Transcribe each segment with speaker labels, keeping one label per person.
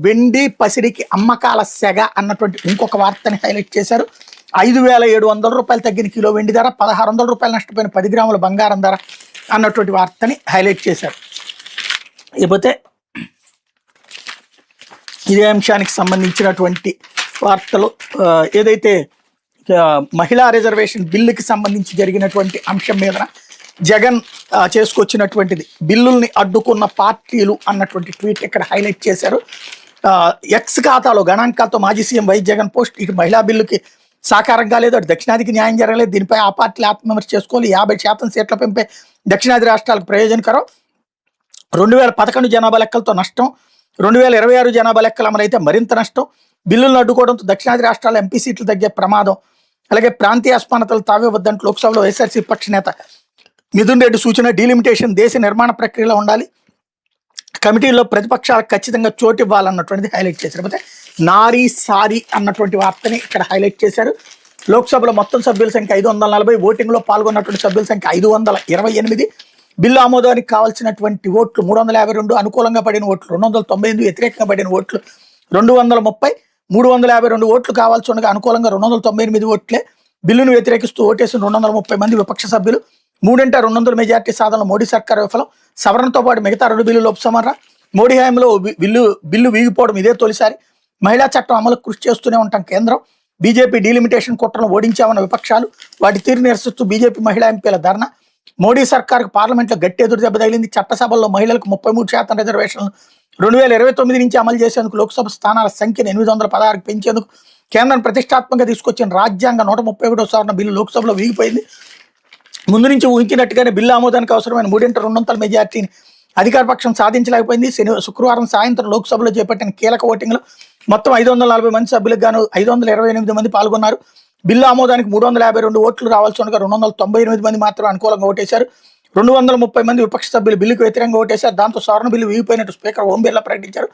Speaker 1: వెండి పసిడికి అమ్మకాల సెగ అన్నటువంటి ఇంకొక వార్తని హైలైట్ చేశారు. 5,700 రూపాయలు తగ్గిన కిలో వెండి ధర, 1,600 రూపాయలు నష్టపోయిన 10 గ్రాముల బంగారం ధర అన్నటువంటి వార్తని హైలైట్ చేశారు. ఇకపోతే ఇదే అంశానికి సంబంధించినటువంటి వార్తలు ఏదైతే మహిళా రిజర్వేషన్ బిల్లుకి సంబంధించి జరిగినటువంటి అంశం మీద జగన్ చేసుకొచ్చినటువంటిది బిల్లుల్ని అడ్డుకున్న పార్టీలు అన్నటువంటి ట్వీట్ ఇక్కడ హైలైట్ చేశారు. ఎక్స్ ఖాతాలో గణాంకాలతో మాజీ సీఎం వైఎస్ జగన్ పోస్ట్, ఇటు మహిళా బిల్లుకి సాకారం కాలేదు, అటు దక్షిణాదికి న్యాయం జరగలేదు, దీనిపై ఆ పార్టీలు ఆత్మవిమర్శ చేసుకోవాలి, 50% సీట్ల పెంపే దక్షిణాది రాష్ట్రాలకు ప్రయోజనకరం, 2011 జనాభా లెక్కలతో నష్టం, 2026 జనాభా లెక్కలు అమలైతే మరింత నష్టం, బిల్లులను అడ్డుకోవడంతో దక్షిణాది రాష్ట్రాల ఎంపీ సీట్లు తగ్గే ప్రమాదం, అలాగే ప్రాంతీయ అసమానతలు తావివద్దంటూ లోక్సభలో వైఎస్ఆర్సీ పక్ష నేత మిథున్ రెడ్డి సూచన, డీలిమిటేషన్ దేశ నిర్మాణ ప్రక్రియలో ఉండాలి, కమిటీల్లో ప్రతిపక్షాలకు ఖచ్చితంగా చోటు ఇవ్వాలన్నటువంటిది హైలైట్ చేశారు. అయితే నారీ సారీ అన్నటువంటి వార్తని ఇక్కడ హైలైట్ చేశారు. లోక్సభలో మొత్తం సభ్యుల సంఖ్య 540, ఓటింగ్లో పాల్గొన్నటువంటి సభ్యుల సంఖ్య 528, బిల్లు ఆమోదానికి కావాల్సినటువంటి ఓట్లు 352, అనుకూలంగా పడిన ఓట్లు 298, వ్యతిరేకంగా పడిన ఓట్లు 230, 352 ఓట్లు కావాల్సి ఉండగా అనుకూలంగా 298 ఓట్లే, బిల్లును వ్యతిరేకిస్తూ ఓటేసిన 230 మంది విపక్ష సభ్యులు, 3/200 మెజార్టీ సాధనలో మోడీ సర్కార్ విఫలం, సవరణతో పాటు మిగతా 2 బిల్లులు ఉపసంహరణ, మోడీ హయాంలో బిల్లు వీగిపోవడం ఇదే తొలిసారి, మహిళా చట్టం అమలు కృషి చేస్తూనే ఉంటాం కేంద్రం, బీజేపీ డీలిమిటేషన్ కుట్రను ఓడించామన్న విపక్షాలు, వాటి తీరు నిరసిస్తూ బీజేపీ మహిళా ఎంపీల ధర్నా, మోడీ సర్కార్కు పార్లమెంట్లో గట్టి ఎదురు దెబ్బ తగిలింది, చట్టసభల్లో మహిళలకు 33% రిజర్వేషన్లు 2029 నుంచి అమలు చేసేందుకు, లోక్సభ స్థానాల సంఖ్యను 816కు పెంచేందుకు కేంద్రం ప్రతిష్టాత్మకంగా తీసుకొచ్చిన రాజ్యాంగ 131వ సవరణ బిల్లు లోక్సభలో వీగిపోయింది. ముందు నుంచి ఊహించినట్టుగానే బిల్లు ఆమోదానికి అవసరమైన 3/200 మెజార్టీని అధికార పక్షం సాధించలేకపోయింది. శుక్రవారం సాయంత్రం లోక్సభలో చేపట్టిన కీలక ఓటింగ్లో మొత్తం 540 మంది సభ్యులకు గాను 528 మంది పాల్గొన్నారు. బిల్లు ఆమోదానికి 352 ఓట్లు రావాల్సి ఉండగా 298 మంది మాత్రం అనుకూలంగా ఓటేశారు. 230 మంది విపక్ష సభ్యులు బిల్లుకు వ్యతిరేకంగా ఓటేశారు. దాంతో సవరణ బిల్లు వీగిపోయినట్టు స్పీకర్ ఓం బిర్లా ప్రకటించారు.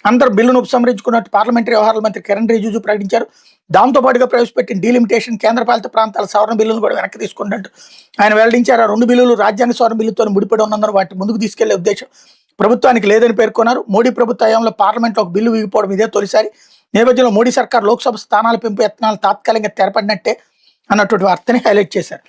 Speaker 1: అందరూ బిల్లును ఉపసంహరించుకున్నట్టు పార్లమెంటరీ వ్యవహారాల మంత్రి కిరణ్ రిజిజు ప్రకటించారు. దాంతో పాటుగా ప్రవేశపెట్టిన డీలిమిటేషన్ కేంద్రపాలిత ప్రాంతాల సవరణ బిల్లును కూడా వెనక్కి తీసుకున్నట్టు ఆయన వెల్లడించారు. ఆ 2 బిల్లులు రాజ్యాంగ సవరణ బిల్లుతో ముడిపడి ఉన్నందున వాటిని ముందుకు తీసుకెళ్లే ఉద్దేశం ప్రభుత్వానికి లేదని పేర్కొన్నారు. మోడీ ప్రభుత్వ హయాంలో పార్లమెంట్లో ఒక బిల్లు వీగిపోవడం ఇదే తొలిసారి. నేపథ్యంలో మోడీ సర్కార్ లోక్సభ స్థానాల పెంపు యత్నాలు తాత్కాలికంగా తెరపడినట్టే అన్నటువంటి వార్తని హైలైట్ చేశారు.